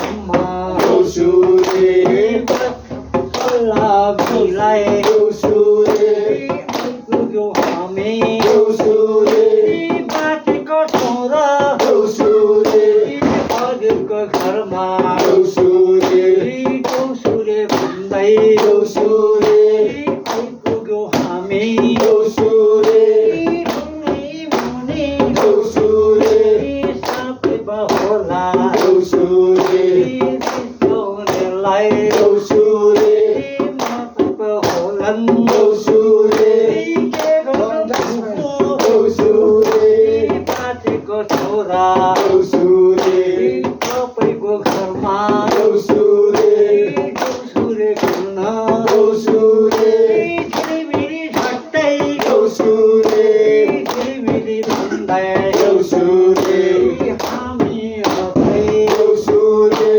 घरमा देउसुरे सल्लाह मिलाए देउसुरे आइपुग्यो हामी देउसुरे बाटेको छोरा देउसुरे हजुरको घरमा देउसुरे देउसुरे भन्दै देउसुरे आइपुग्यो हामी देउसुरे मुनि देउसुरे सापे बहोला देउसुरे रिसाउनेलाई देउसुरे माफ होलान् देउसुरे के गर्नु देउसुरे बाटेको छोरा देउसुरे तपाईँको घरमा देउसुरे देउसुरे खेल्न देउसुरे झिलिमिली झट्टै देउसुरे झिलिमिली भन्दै देउसुरे हामी आफै देउसुरे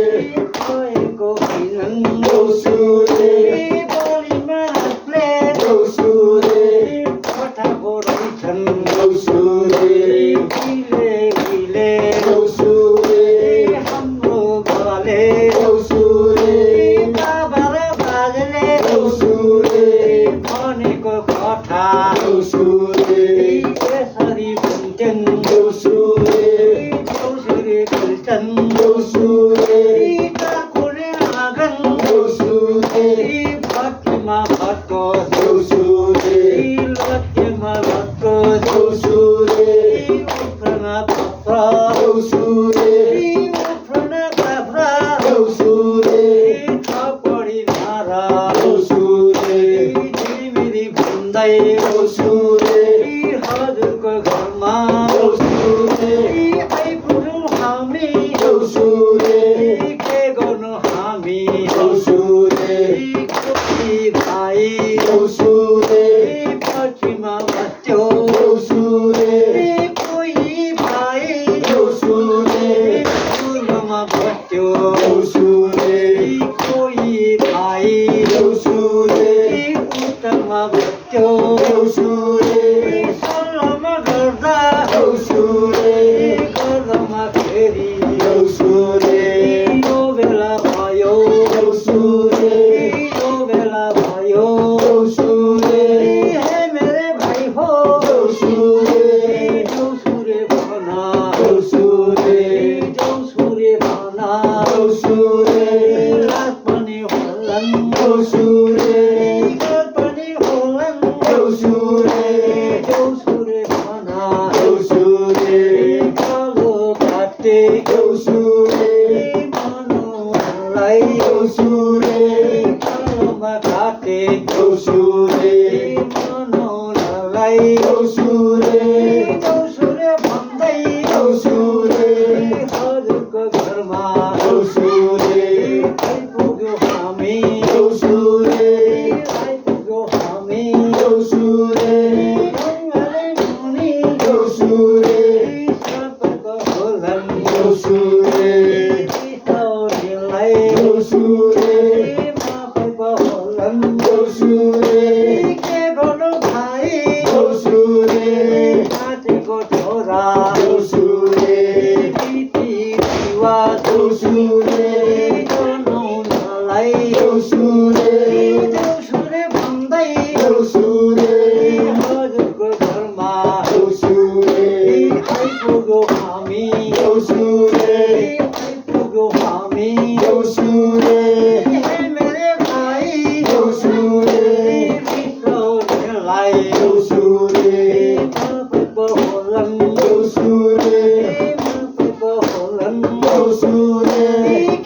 गएको होइनन् देउसुरे बलिमा हातले देउसुरे पठाएको रहेछन् देउसुरे उहिले उहिले देउसुरे हाम्रो बाले देउसुरे बाबा र बाजेले देउसुरे भनेको कथा देउसुरे यसरी भन्छन् देउसुरे देउसुरे खेल्छन् देउसुरे काकुले आँगन देउसुरे भट्टीमा भट्को देउसुरे लट्टीमा भट्को देउसुरे उफ्रना पत्र देउसुरे उफ्रना बाफ्रा देउसुरे थपडी मारा देउसुरे झिलिमिली भन्दै देउसुरे हजुरको घरमा देउसुरे आइपुग्यौँ हामी देउसुरे के गर्नु हामी देउसुरे कोही भाइ देउसुरे पछिमा बच्यो देउसुरे कोही भाइ देउसुरे पूर्वमा बच्यो देउसुरे कोही भाइ देउसुरे उत्तरमा बच्यो देउसुरे सल्लाहमा गर्दा देउसुरे गर्दामा फेरि देउसुरे यो बेला भयो देउसुरे यो बेला भयो देउसुरे हे मेरे भाइ हो देउसुरे देउसुरे भन देउसुरे देउसुरे भन देउसुरे रात पनि होलान् देउसुरे रात पनि होलान् देउसुरे देउसुरे भन देउसुरे कालो काटे देउसुरे मनलाई देउसुरे कालोमा काटे देउसुरे मनाउनलाई देउसुरे देउसुरे भन्दै देउसुरे हजुरको घरमा देउसुरे आइपुग्यो हामी देउसुरे आइपुग्यो हामी देउसुरे ढुङ्गाले मुनि देउसुरे सर्पको होलान् देउसुरे रिसाउनेलाई देउसुरे माफै होलान् देउसुरे के गर्नु भाइ देउसुरे काटेको छोरा देउसुरे रीतिरिवाज देउसुरे बनाउनलाई देउसुरे देउसुरे भन्दै देउसुरे हजुरको घरमा देउसुरे आइपुग्यो हामी देउसुरे आइपुग्यो हामी देउसुरे हे मेरे भाइ देउसुरे रिसाउनेलाई देउसुरे माफै होलान् देउसुरे माफै होलान् देउसुरे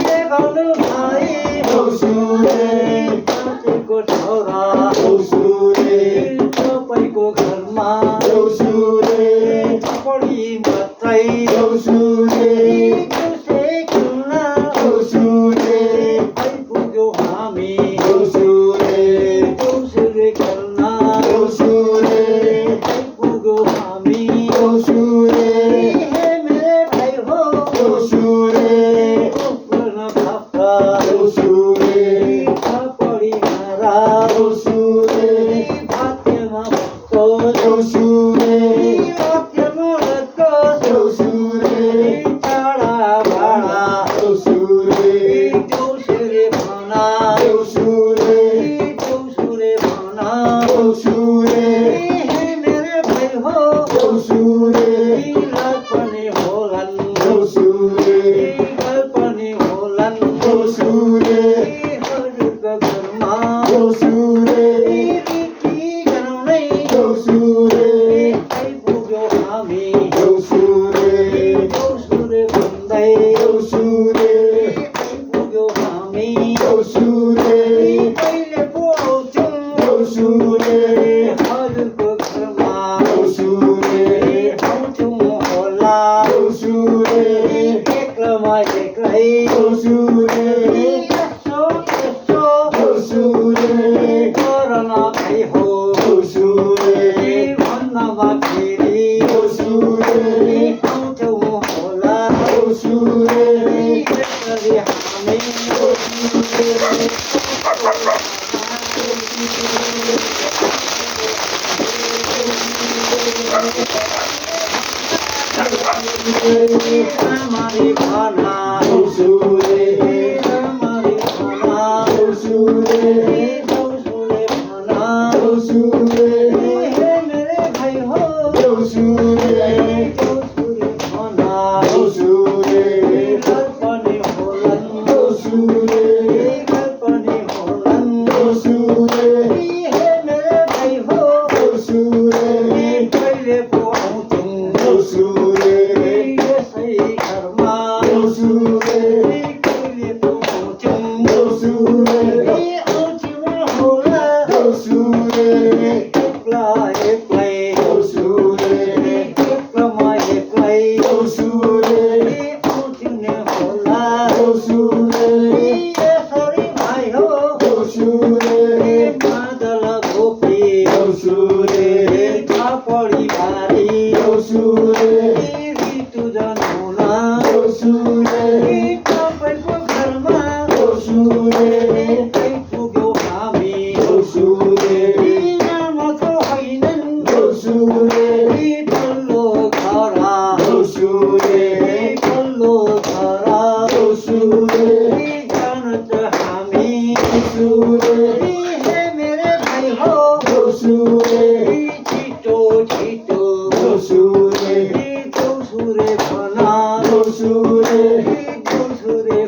के गर्नु भाइ देउसुरे काटेको छोरा देउसुरे तपाईँको घरमा देउसुरे थपडी मात्रै देउसुरे देउसे खेल्न देउसुरे दोस्रो हजुरको घरमा दोस्रो रीति गराउनै दोस्रो आइपुग्यो हामी दोस्रो भन्दै दोस्रो आइपुग्यो हामी दोस्रो कहिले पो आउँछौँ दोस्रो हजुरको घरमा दोस्रो आउँछौँ होला एक्लोमा एक्लै यसो यसो कोरोना भई हो भन्नमा फेरि आउँछौँ होला यसरी हामी आमारी भना आमारी भना दोस्रोले भना हे मेरे भाइ हो दोस्रोले भना घर पनि होलन् घर पनि होलन् हे मेरे भाइ हो कहिले पो आउँछौँ यसै घरमा कहिले पो आउँछौँ आउँछौँ होला एक्ला एक्लै एक्लोमा एक्लै आउँछौँ नि होला यसरी भाइ हो मादल गोपी कापडी भारी ऋतु जनाउला तपाईँको घरमा आइपुग्यो हामी मात्र होइनन् तल्लो घरा तल्लो घरा जान त हामी हे मेरे भाइ हो छिटो छिटो दोस्रे भना दोस्रे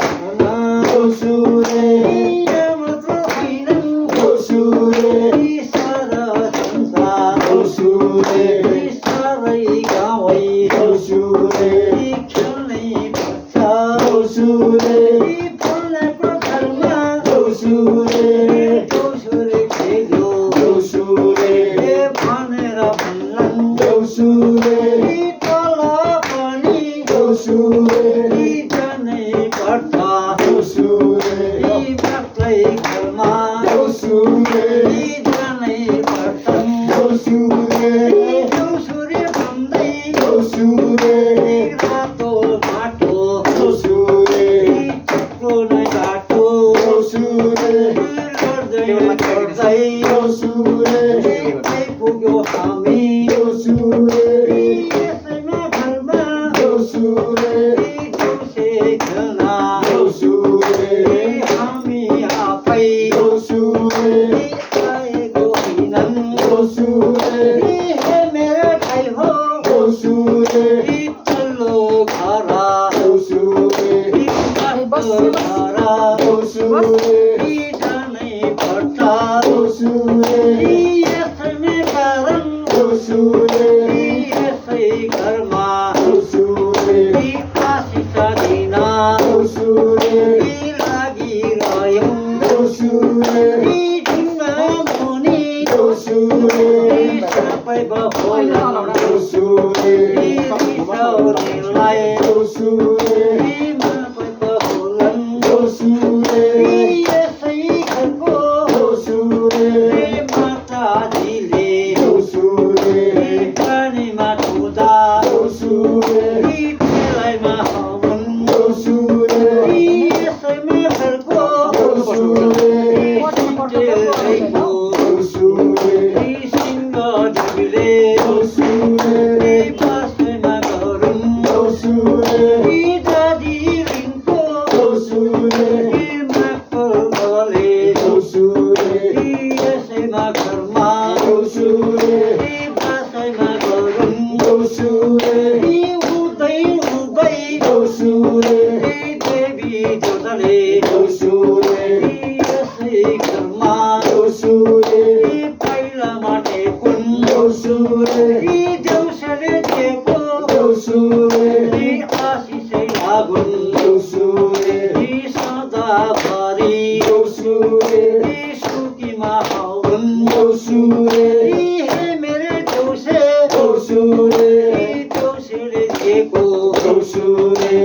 भना मात्र होइनन् सारा संसार सारै गाउँै खेल्नै पर्छ फुलको घरमा दोस्रे खेल्यो भनेर भन्लान् तल पनि जानै पर्छ बाक्लै घरमा जानै पर्छन् दोस्रे भन्दै रातो माटो चक्रो नै बाटो गर्दै आइपुग्यो हामी यसैमा घरमा दोस्रे खेल्न हामी आफै आएको होइनन् हे मेरो भाइ हो तल्लो घरा घरा जानै पर्छ यसैमा कारण यसै घरमा आशिष दिन लागिरह्यौँ ढुङ्गा मुनि सबै बफोल्छन् रिसाउनेलाई सबै बफोल्छन् यसै घरको माताजीले पानीमा धुँदा त्यसैमा हवन यसैमा घरको सिंह देवीले पासैमा गरौँ दादी रिङको माकल गले यसैमा घरमा पासैमा गरौँ उदै उदै देवी बदले दोस्रोले यसै घरमा दोस्रोले पहिला माटे कुन दोस्रोले देउसले दिएको दोस्रोले आशिषै लागुन् दोस्रोले सदाभरि दोस्रोले सुखीमा आउन् दोस्रोले हे मेरे देउसे दोस्रोले देउसले दिएको दोस्रोले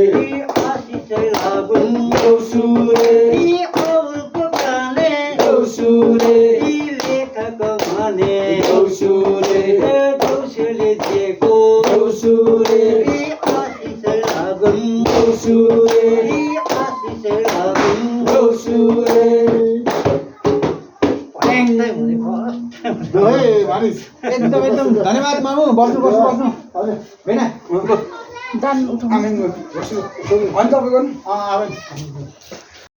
आशिषै लागुन् दोस्रोले अरूको काने दोस्रोले लेखक भने दोस्रोले देउसले दिएको दोस्रोले आशिषै लागुन् दोस्रोले आशिषै लागुन् दोस्रोले ह्याङ्दै हुने मानिस एकदम एकदम धन्यवाद मामु बस्नु बस्नु बस्नु हजुर होइन दान उठाउनु आमेन बस्नु अनि तपाईँको नि आमेन